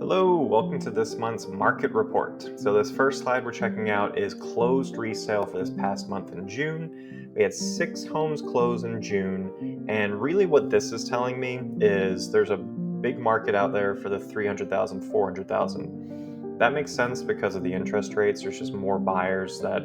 Hello, welcome to this month's market report. So this first slide we're checking out is closed resale for this past month in June. We had 6 homes close in June, and really what this is telling me is there's a big market out there for the 300,000, 400,000. That makes sense because of the interest rates. There's just more buyers. That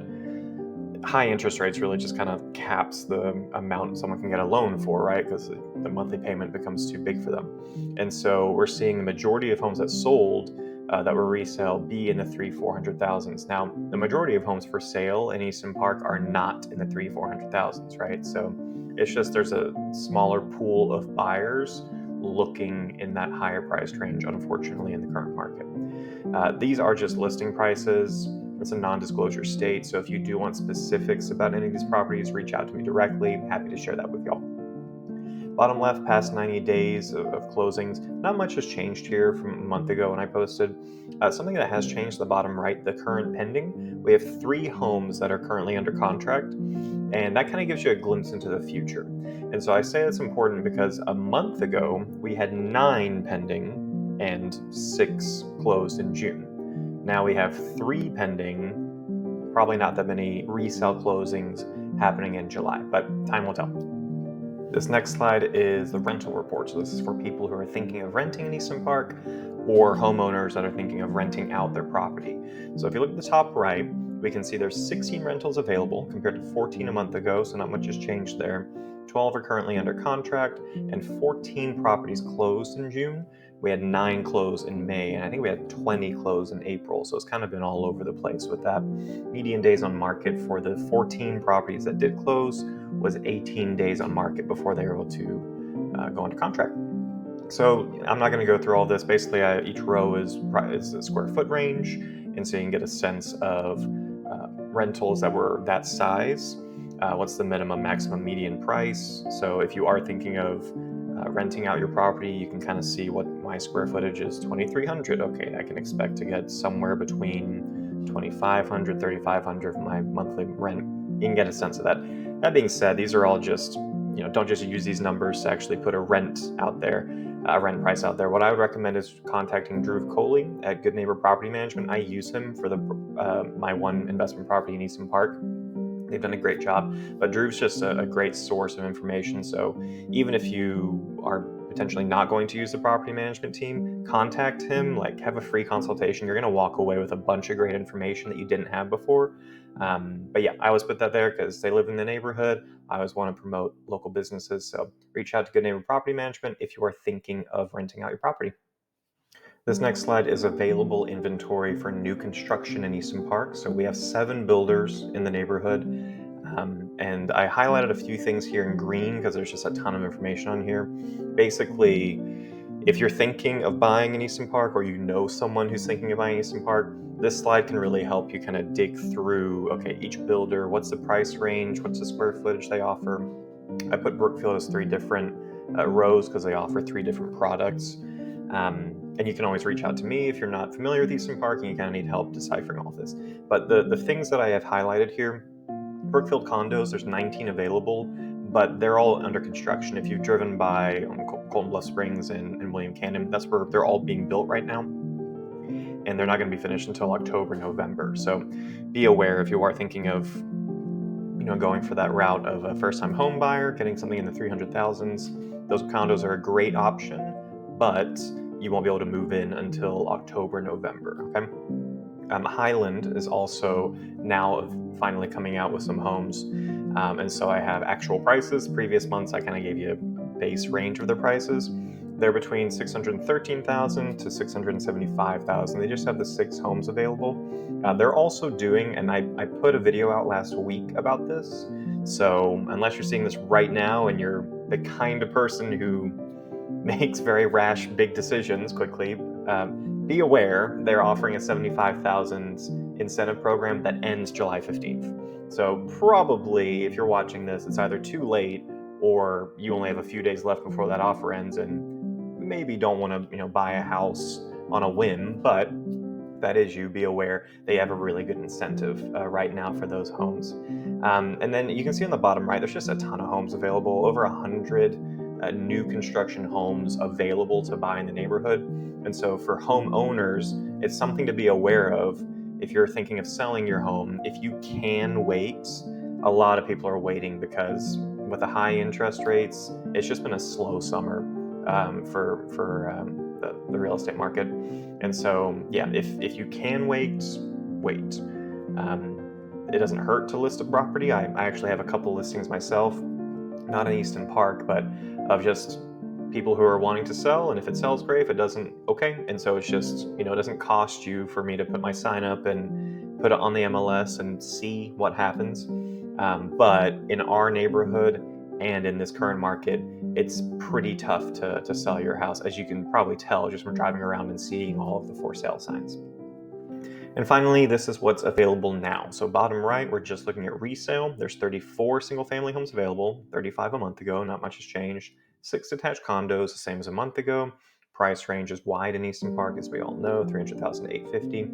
high interest rates really just kind of caps the amount someone can get a loan for, right? Because the monthly payment becomes too big for them. And so we're seeing the majority of homes that sold that were resale be in the 300,000-400,000s. Now, the majority of homes for sale in Easton Park are not in the 300,000-400,000s, right? So it's just there's a smaller pool of buyers looking in that higher priced range, unfortunately, in the current market. These are just listing prices. It's a non-disclosure state, so if you do want specifics about any of these properties, reach out to me directly. Happy to share that with y'all. Bottom left, past 90 days of closings. Not much has changed here from a month ago when I posted. Something that has changed, the bottom right, the current pending. We have 3 homes that are currently under contract, and that kind of gives you a glimpse into the future. And so I say it's important because a month ago, we had 9 pending and 6 closed in June. Now we have 3 pending, probably not that many resale closings happening in July, but time will tell. This next slide is the rental report. So this is for people who are thinking of renting in Easton Park or homeowners that are thinking of renting out their property. So if you look at the top right, we can see there's 16 rentals available compared to 14 a month ago, so not much has changed there. 12 are currently under contract, and 14 properties closed in June. We had 9 close in May, and I think we had 20 close in April, so it's kind of been all over the place with that. Median days on market for the 14 properties that did close was 18 days on market before they were able to go into contract. So I'm not going to go through all this. Basically, each row is a square foot range, and so you can get a sense of rentals that were that size. What's the minimum, maximum, median price? So if you are thinking of renting out your property, you can kind of see what my square footage is, 2,300. Okay, I can expect to get somewhere between 2,500, 3,500 for my monthly rent. You can get a sense of that. That being said, these are all just, don't just use these numbers to actually put a rent out there, a rent price out there. What I would recommend is contacting Drew Coley at Good Neighbor Property Management. I use him for my one investment property in Easton Park. They've done a great job, but Drew's just a great source of information. So even if you are potentially not going to use the property management team, contact him, have a free consultation. You're going to walk away with a bunch of great information that you didn't have before. But yeah, I always put that there because they live in the neighborhood. I always want to promote local businesses. So reach out to Good Neighbor Property Management if you are thinking of renting out your property. This next slide is available inventory for new construction in Easton Park. So we have 7 builders in the neighborhood. And I highlighted a few things here in green because there's just a ton of information on here. Basically, if you're thinking of buying in Easton Park or you know someone who's thinking of buying Easton Park, this slide can really help you kind of dig through, okay, each builder, what's the price range, what's the square footage they offer. I put Brookfield as 3 different rows because they offer 3 different products. And you can always reach out to me if you're not familiar with Easton Park and you kind of need help deciphering all of this. But the things that I have highlighted here, Brookfield condos, there's 19 available, but they're all under construction. If you've driven by Colton Bluff Springs and William Canyon, that's where they're all being built right now. And they're not going to be finished until October, November. So be aware if you are thinking of going for that route of a first-time home buyer, getting something in the 300,000s. Those condos are a great option, but you won't be able to move in until October, November, okay? Highland is also now finally coming out with some homes. And so I have actual prices. Previous months, I kind of gave you a base range of their prices. They're between $613,000 to $675,000. They just have the 6 homes available. They're also doing, and I put a video out last week about this. So unless you're seeing this right now and you're the kind of person who makes very rash, big decisions quickly, be aware they're offering a $75,000 incentive program that ends July 15th. So probably if you're watching this, it's either too late or you only have a few days left before that offer ends and maybe don't want to buy a house on a whim, but that is you, be aware they have a really good incentive right now for those homes. And then you can see on the bottom right, there's just a ton of homes available, over 100 new construction homes available to buy in the neighborhood. And so for homeowners, it's something to be aware of. If you're thinking of selling your home, if you can wait, a lot of people are waiting because with the high interest rates, it's just been a slow summer for the real estate market. And so, yeah, if you can wait, wait. It doesn't hurt to list a property. I actually have a couple listings myself, not in Easton Park, but of just people who are wanting to sell. And if it sells, great. If it doesn't, okay. And so it's just, it doesn't cost you for me to put my sign up and put it on the MLS and see what happens. But in our neighborhood and in this current market, it's pretty tough to sell your house, as you can probably tell just from driving around and seeing all of the for sale signs. And finally, this is what's available now. So bottom right, we're just looking at resale. There's 34 single family homes available, 35 a month ago, not much has changed. 6 detached condos, the same as a month ago. Price range is wide in Easton Park, as we all know, 300,000 to 850.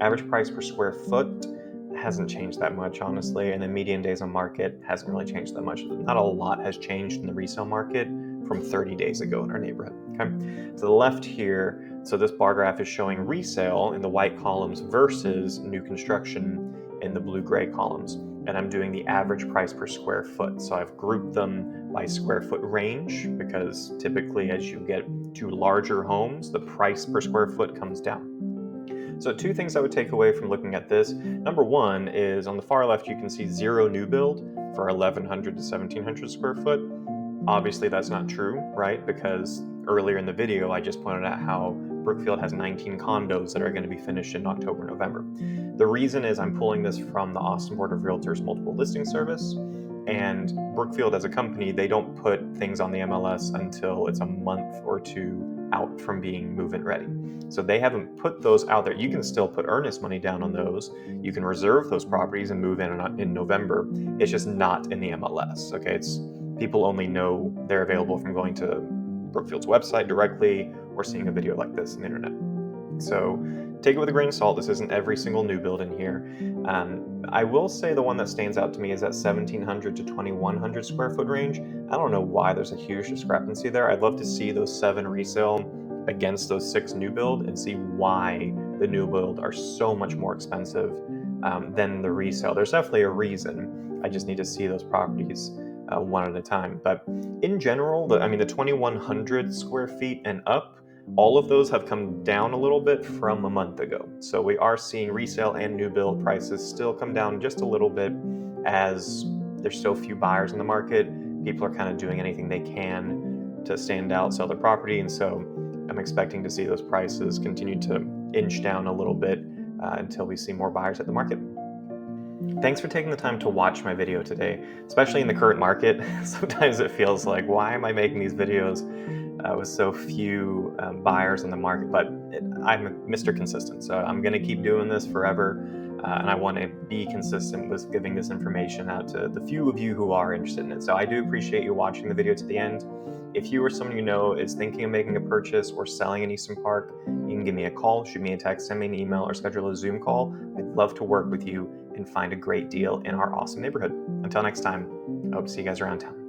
Average price per square foot hasn't changed that much, honestly, and the median days on market hasn't really changed that much. Not a lot has changed in the resale market from 30 days ago in our neighborhood. Okay, to the left here, so this bar graph is showing resale in the white columns versus new construction in the blue-gray columns, and I'm doing the average price per square foot. So I've grouped them by square foot range because typically as you get to larger homes, the price per square foot comes down. So 2 things I would take away from looking at this. Number 1 is on the far left, you can see 0 new build for 1,100 to 1,700 square foot. Obviously that's not true, right? Because earlier in the video, I just pointed out how Brookfield has 19 condos that are going to be finished in October, November. The reason is I'm pulling this from the Austin Board of Realtors multiple listing service, and Brookfield as a company, they don't put things on the MLS until it's a month or 2 out from being move-in ready. So they haven't put those out there. You can still put earnest money down on those. You can reserve those properties and move in November. It's just not in the MLS. Okay, it's people only know they're available from going to Brookfield's website directly or seeing a video like this on the internet. So take it with a grain of salt. This isn't every single new build in here. I will say the one that stands out to me is that 1,700 to 2,100 square foot range. I don't know why there's a huge discrepancy there. I'd love to see those 7 resale against those 6 new build and see why the new build are so much more expensive than the resale. There's definitely a reason. I just need to see those properties one at a time. But in general, the 2,100 square feet and up, all of those have come down a little bit from a month ago. So we are seeing resale and new build prices still come down just a little bit as there's so few buyers in the market. People are kind of doing anything they can to stand out, sell their property. And so I'm expecting to see those prices continue to inch down a little bit until we see more buyers at the market. Thanks for taking the time to watch my video today, especially in the current market. Sometimes it feels like, why am I making these videos with so few buyers in the market? But I'm Mr. Consistent, so I'm going to keep doing this forever. And I want to be consistent with giving this information out to the few of you who are interested in it. So I do appreciate you watching the video to the end. If you or someone you know is thinking of making a purchase or selling in Easton Park, you can give me a call, shoot me a text, send me an email, or schedule a Zoom call. I'd love to work with you and find a great deal in our awesome neighborhood. Until next time, I hope to see you guys around town.